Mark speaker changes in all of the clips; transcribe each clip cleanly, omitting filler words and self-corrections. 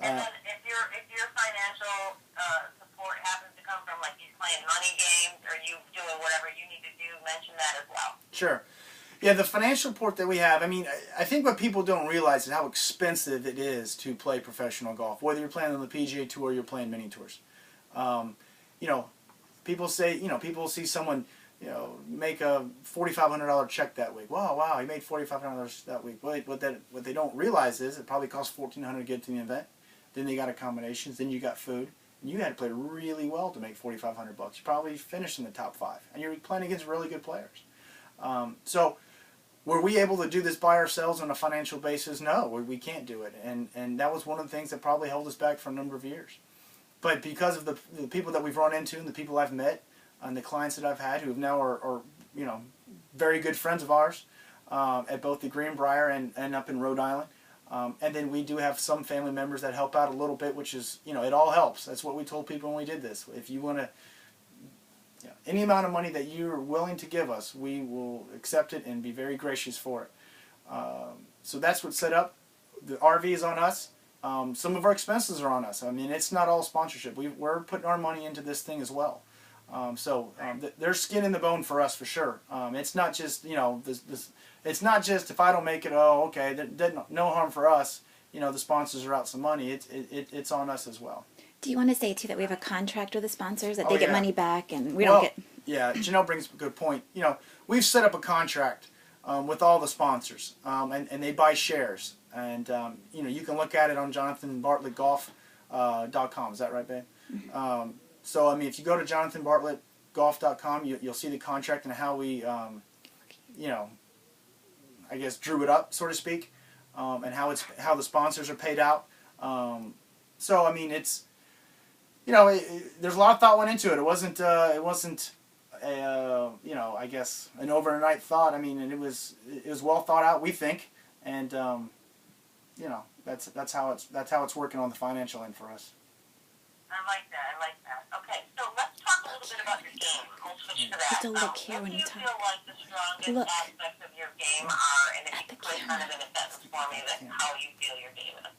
Speaker 1: And then if your financial support happens to come from like you playing money games or you doing whatever you need to do, mention that as well.
Speaker 2: Sure. Yeah, the financial support that we have, I mean, I think what people don't realize is how expensive it is to play professional golf, whether you're playing on the PGA Tour or you're playing mini tours. You know, people say, people see someone, make a $4,500 check that week. Wow, he made $4,500 that week. What they don't realize is it probably costs $1,400 to get to the event. Then they got accommodations. Then you got food. And you had to play really well to make $4,500. You probably finished in the top 5, and you're playing against really good players. So, were we able to do this by ourselves on a financial basis? No, we can't do it, and that was one of the things that probably held us back for a number of years. But because of the people that we've run into and the people I've met and the clients that I've had who now are very good friends of ours at both the Greenbrier and up in Rhode Island. And then we do have some family members that help out a little bit, which is, it all helps. That's what we told people when we did this. If you want to, any amount of money that you're willing to give us, we will accept it and be very gracious for it. So that's what's set up. The RV is on us. Some of our expenses are on us. I mean, it's not all sponsorship. We're putting our money into this thing as well. There's skin in the bone for us for sure. It's not just, it's not just if I don't make it, okay, no harm for us. The sponsors are out some money. It's on us as well.
Speaker 3: Do you want to say, too, that we have a contract with the sponsors, that they get money back and we don't get...
Speaker 2: Yeah, Janelle brings up a good point. We've set up a contract with all the sponsors, and they buy shares. And, you can look at it on JonathanBartlettGolf.com. Is that right, babe? Mm-hmm. So, I mean, if you go to JonathanBartlettGolf.com, you'll see the contract and how we, I guess, drew it up, so to speak, and how the sponsors are paid out. So, I mean, it's... there's a lot of thought went into it. It wasn't I guess an overnight thought. I mean, and it was well thought out, we think, and that's how it's working on the financial end for us.
Speaker 1: I like that. Okay, so let's talk a little bit about your game. We'll switch to that.
Speaker 3: Have to look here when you talk.
Speaker 1: What do you feel like the strongest aspects of your game are, and if you could put kind of in a sentence for me how you feel your game is?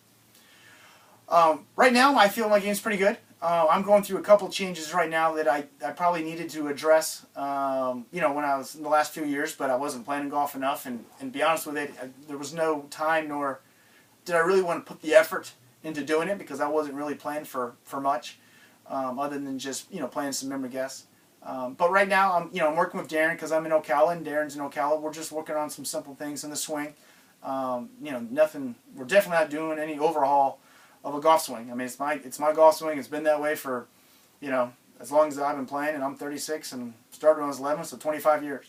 Speaker 2: Right now, I feel my game's pretty good. I'm going through a couple changes right now that I probably needed to address, when I was in the last few years, but I wasn't playing golf enough. And to be honest with it, there was no time nor did I really want to put the effort into doing it because I wasn't really playing for much other than just, playing some memory guests. But right now, I'm working with Darren because I'm in Ocala and Darren's in Ocala. We're just working on some simple things in the swing. Nothing, we're definitely not doing any overhaul of a golf swing. I mean, it's my golf swing. It's been that way for, as long as I've been playing, and I'm 36 and started when I was 11, so 25 years.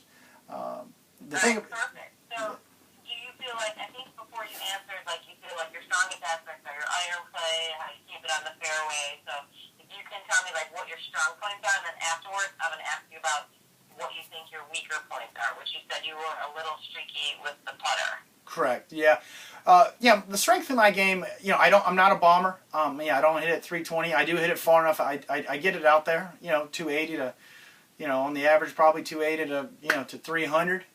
Speaker 1: Perfect. So, do you feel like, I think before you answered, you feel like your strongest aspects are your iron play, how you keep it on the fairway. So, if you can tell me, what your strong points are, and then afterwards, I'm going to ask you about what you think your weaker points are, which you said you were a little streaky with the putter.
Speaker 2: Correct. Yeah. The strength in my game, I'm not a bomber. I don't hit it 320. I do hit it far enough. I get it out there, 280 to, on the average probably 280 to, to 300,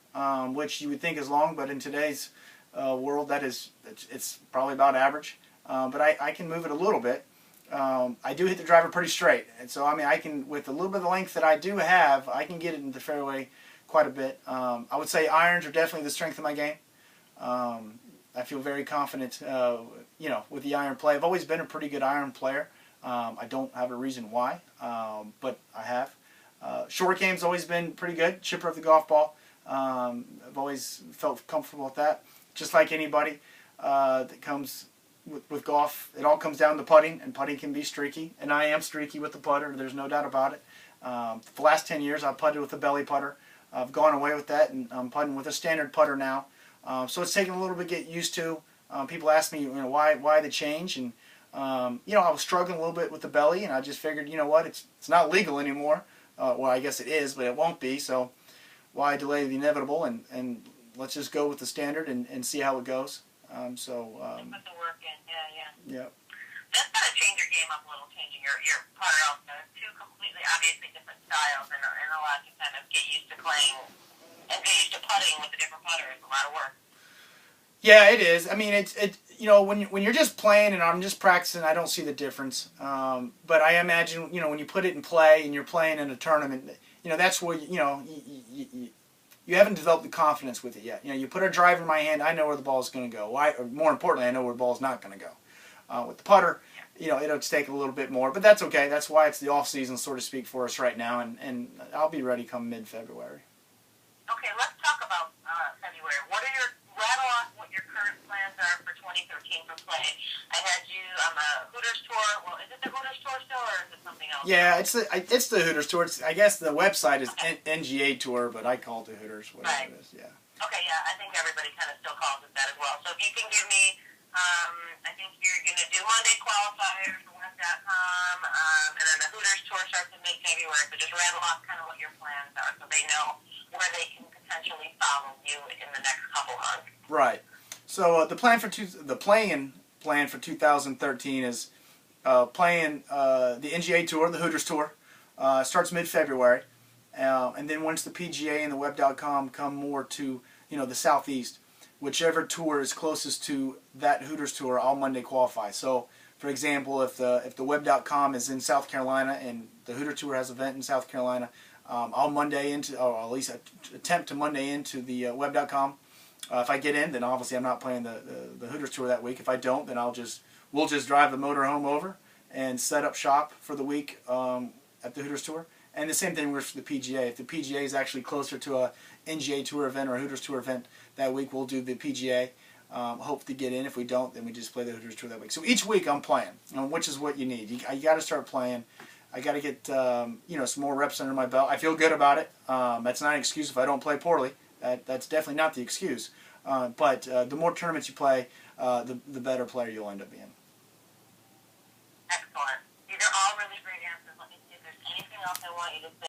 Speaker 2: which you would think is long, but in today's world it's probably about average. But I can move it a little bit. I do hit the driver pretty straight. And so, I can, with a little bit of the length that I do have, I can get it into the fairway quite a bit. I would say irons are definitely the strength of my game. I feel very confident, with the iron play. I've always been a pretty good iron player. I don't have a reason why, but I have. Short game's always been pretty good. Chipper of the golf ball. I've always felt comfortable with that. Just like anybody that comes with golf, it all comes down to putting, and putting can be streaky. And I am streaky with the putter. There's no doubt about it. The last 10 years, I've putted with a belly putter. I've gone away with that, and I'm putting with a standard putter now. So it's taken a little bit to get used to. People ask me, why the change, and I was struggling a little bit with the belly, and I just figured, it's not legal anymore. Well, I guess it is, but it won't be. So why delay the inevitable? And let's just go with the standard and see how it goes.
Speaker 1: Put the work in,
Speaker 2: yeah.
Speaker 1: That's got to change your game up a little, changing your putter out. There's two completely obviously different styles, and a lot to kind of get used to playing. And get used to putting with a different putter. It's a lot of work.
Speaker 2: Yeah, it is. I mean, you know, when you're just playing and I'm just practicing, I don't see the difference. But I imagine, you know, when you put it in play and you're playing in a tournament, you know, that's where, you know, you haven't developed the confidence with it yet. You know, you put a driver in my hand, I know where the ball's going to go. Or more importantly, I know where the ball's not going to go. With the putter, you know, it'll take a little bit more, but that's okay. That's why it's the off season, so to speak, for us right now, and I'll be ready come mid-February.
Speaker 1: Okay, let's talk about February. What are your rattle off what your current plans are for 2013 for play? I had you on the Hooters tour. Well, is it the Hooters tour still, or is it something else?
Speaker 2: Yeah, it's the Hooters tour. I guess the website is NGA tour, but I call it the Hooters, whatever it is. Yeah.
Speaker 1: Okay, yeah, I think everybody kind of still calls it that as well. So if you can give me, I think you're going to do Monday qualifiers for Web.com, and then the Hooters tour starts in mid-February. So just rattle off kind of what your plans are, so they know where they can potentially follow you in the next couple months.
Speaker 2: Right. So the playing plan for 2013 is playing the NGA tour, the Hooters tour. Starts mid-February, and then once the PGA and the Web.com come more to, you know, the southeast, whichever tour is closest to that Hooters tour, I'll Monday qualify. So, for example, if the Web.com is in South Carolina and the Hooters tour has an event in South Carolina, I'll Monday into, or at least attempt to Monday into the Web.com. If I get in, then obviously I'm not playing the Hooters tour that week. If I don't, then we'll just drive the motorhome over and set up shop for the week at the Hooters tour. And the same thing works for the PGA. If the PGA is actually closer to a NGA tour event or a Hooters tour event that week, we'll do the PGA. Hope to get in. If we don't, then we just play the Hooters tour that week. So each week I'm playing, which is what you need. You got to start playing. I got to get you know, some more reps under my belt. I feel good about it. That's not an excuse if I don't play poorly. That's definitely not the excuse. But the more tournaments you play, the better player you'll end up being.
Speaker 1: Excellent. These are all really great answers. Let me see if there's anything else I want you to say.